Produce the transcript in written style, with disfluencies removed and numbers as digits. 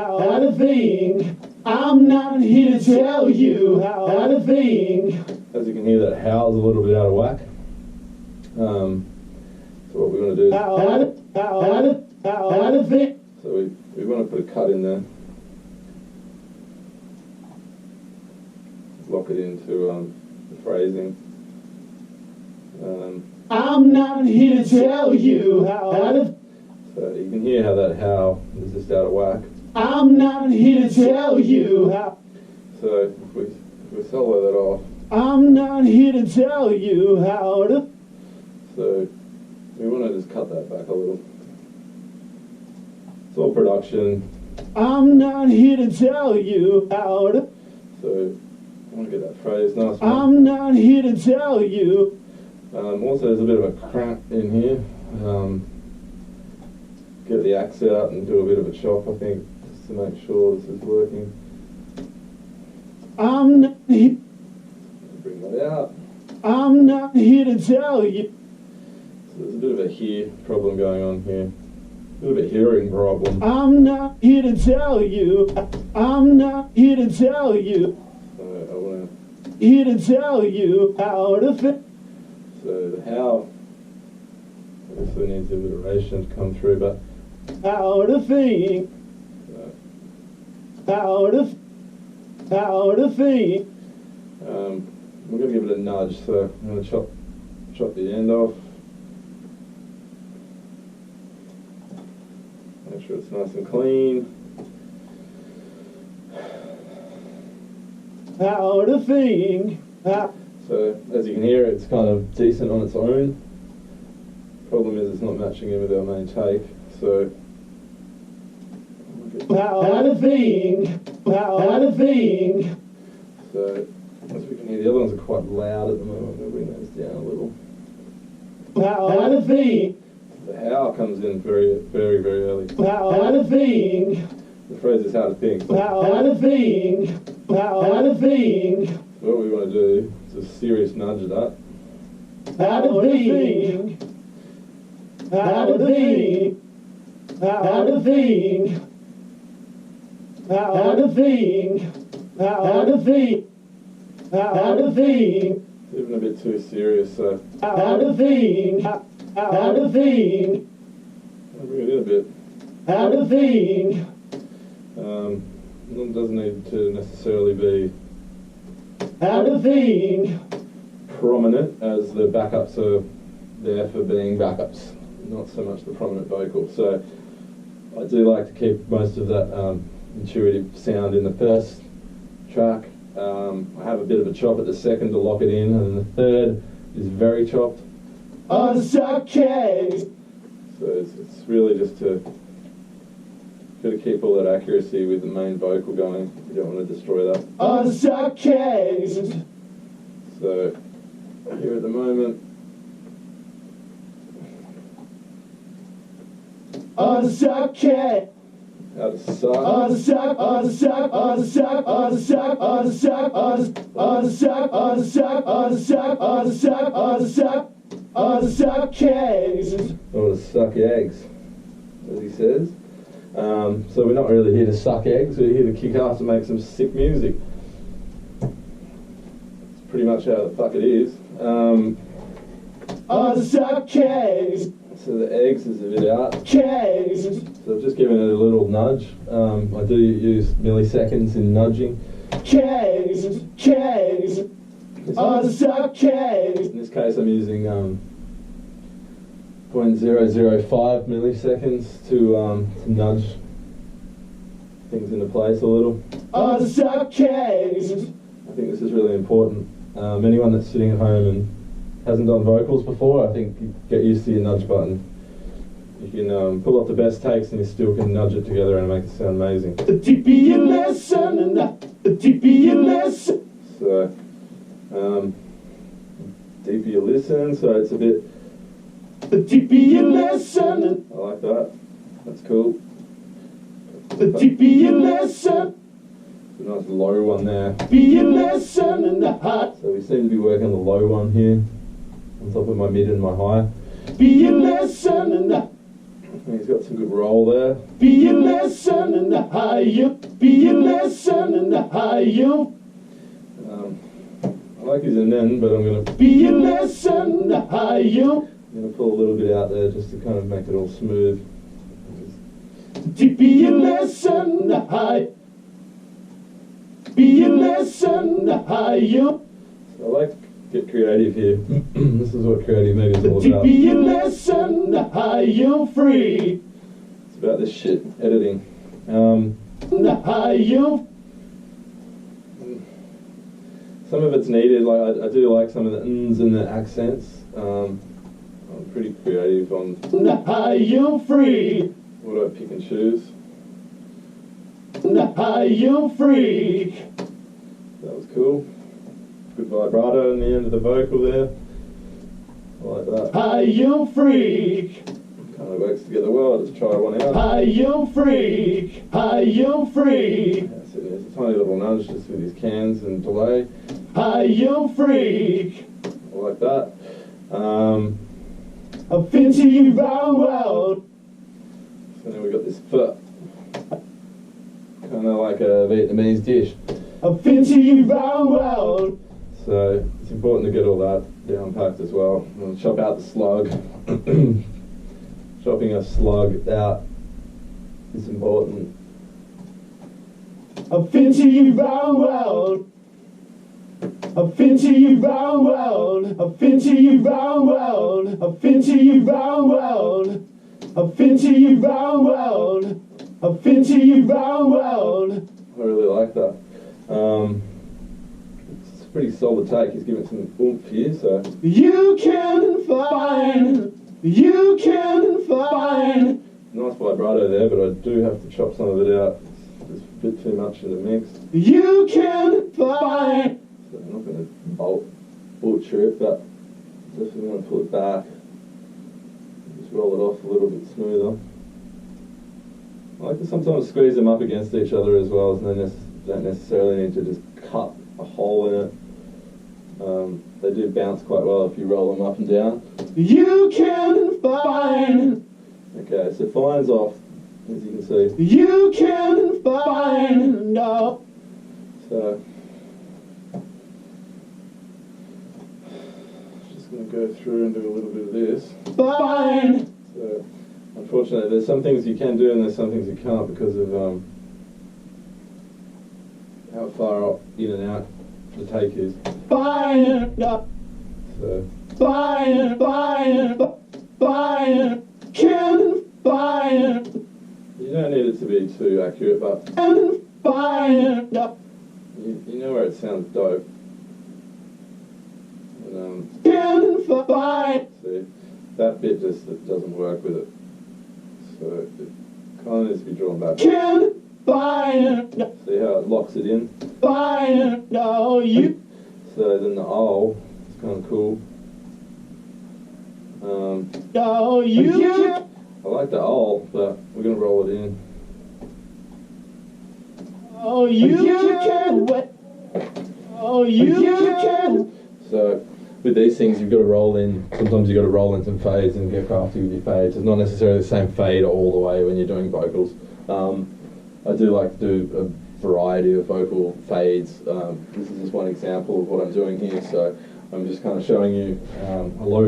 how to think. I'm not here to tell you how to think. As you can hear, that howl's a little bit out of whack. So what we want to do is How to think. so we want to put a cut in there. Lock it into the phrasing. I'm not here to tell you how to. So you can hear how that howl is just out of whack. I'm not here to tell you how. So if we solo that off. I'm not here to tell you how to. So we want to just cut that back a little. It's all production. I'm not here to tell you how to. So I want to get that phrase nice. I'm not here to tell you. Also, there's a bit of a cramp in here. Get the axe out and do a bit of a chop, I think, just to make sure this is working. I'm not here. Bring that out. I'm not here to tell you. So there's a bit of a hear problem going on here. A bit of a hearing problem. I'm not here to tell you. I'm not here to tell you. So I want to. Here to tell you how to think. So the how obviously needs a bit of iteration to come through, but How to think. How to think. we're going to give it a nudge. So I'm going to chop the end off. Make sure it's nice and clean. How to think. So as you can hear, it's kind of decent on its own. Problem is it's not matching in with our main take. So How to think. How to think. So as we can hear, the other ones are quite loud at the moment. I'm going to bring those down a little. How to think. The how comes in very, very, very early. How to think. The phrase is how to think. So How to think. How to think. what we want to do is a serious nudge at that. How to think. How to think. How to think. How to think. How to think. How to think. It's even a bit too serious, so How to think. How to think. I'll bring it in a bit. How to think. It doesn't need to necessarily be How to think. prominent, as the backups are there for being backups, not so much the prominent vocal. So I do like to keep most of that intuitive sound in the first track. I have a bit of a chop at the second to lock it in, and the third is very chopped. On the suckcase. So it's really just to keep all that accuracy with the main vocal going. You don't want to destroy that. On the suckcase. So here at the moment, On the suckcase. how to suck. On the suck. On the suck. On the suck. On the suck. On the suck. On the suck. On the suck. On the suck. On the suck. On the suck. On the suckcase. I want to suck eggs, as he says. So we're not really here to suck eggs, we're here to kick ass and make some sick music. It's pretty much how the fuck it is. On the suckcase. So the eggs is a bit out. Case. So I've just given it a little nudge. I do use milliseconds in nudging. Case. Case. On the suckcase. In this case I'm using 0.005 milliseconds to nudge things into place a little. On the suckcase. I think this is really important. Anyone that's sitting at home and hasn't done vocals before, I think you get used to your nudge button. You can pull off the best takes and you still can nudge it together and make it sound amazing. The deeper you listen, the deeper you listen. So, deeper you listen, so it's a bit... The deeper you listen, I like that. That's cool. the deeper you listen, A nice low one there. deeper you listen in the heart. So we seem to be working on the low one here, on top of my mid and my high. Deeper you listen in the And he's got some good roll there. Be a lesson in the high you. Be a lesson in the high you. I like his end, but I'm going to Be a lesson in the high you. I'm going to pull a little bit out there just to kind of make it all smooth. Be a lesson in the high. Be a lesson in the high you. So I like to get creative here. This is what creative media is all about. Be a lesson in the high you free. It's about this shit, editing. The high you. Some of it's needed, like I do like some of the n's and the accents. I'm pretty creative on The high you free. what I pick and choose. The high you free. That was cool. Good vibrato in the end of the vocal there. I like that. High you freak. Kind of works together well. Let's try one out. High you freak. High you freak. That's it. There's a tiny little nudge just with his cans and delay. High you freak. I like that. I've been to you round world. So then we got this pho. Kind of like a Vietnamese dish. I've been to you round world. So it's important to get all that down packed as well. We'll chop out the slug. Chopping a slug out is important. I've been to you round world. I've been to you round world. I've been to you round world. I've been to you round world. I've been to you round world. I've been to you round world. I really like that. It's a pretty solid take. He's giving some oomph here, so You can find. You can find. nice vibrato there, but I do have to chop some of it out. There's a bit too much in the mix. You can find. So I'm not going to butcher it, but definitely want to pull it back. Just roll it off a little bit smoother. I like to sometimes squeeze them up against each other as well, so they don't necessarily need to just cut a hole in it. They do bounce quite well if you roll them up and down. You can find. Okay, so fine's off, as you can see. You can find. No. So, just going to go through and do a little bit of this. Find. So, unfortunately, there's some things you can do and there's some things you can't because of how far up, in and out the take is. Find. No. So, Find. Find. Find. Can find. you don't need it to be too accurate, but And find. No. you know where it sounds dope. And, Can find. see, that bit just doesn't work with it. So it kind of needs to be drawn back. Can find. No. See how it locks it in? Find. No. You. So then the owl is kind of cool. No. You. I like the owl, but we're going to roll it in. Oh, you can wait. Oh, you can. So with these things, you've got to roll in. Sometimes you've got to roll in some fades and get crafty with your fades. It's not necessarily the same fade all the way when you're doing vocals. I do like to do a variety of vocal fades. This is just one example of what I'm doing here. So I'm just kind of showing you a low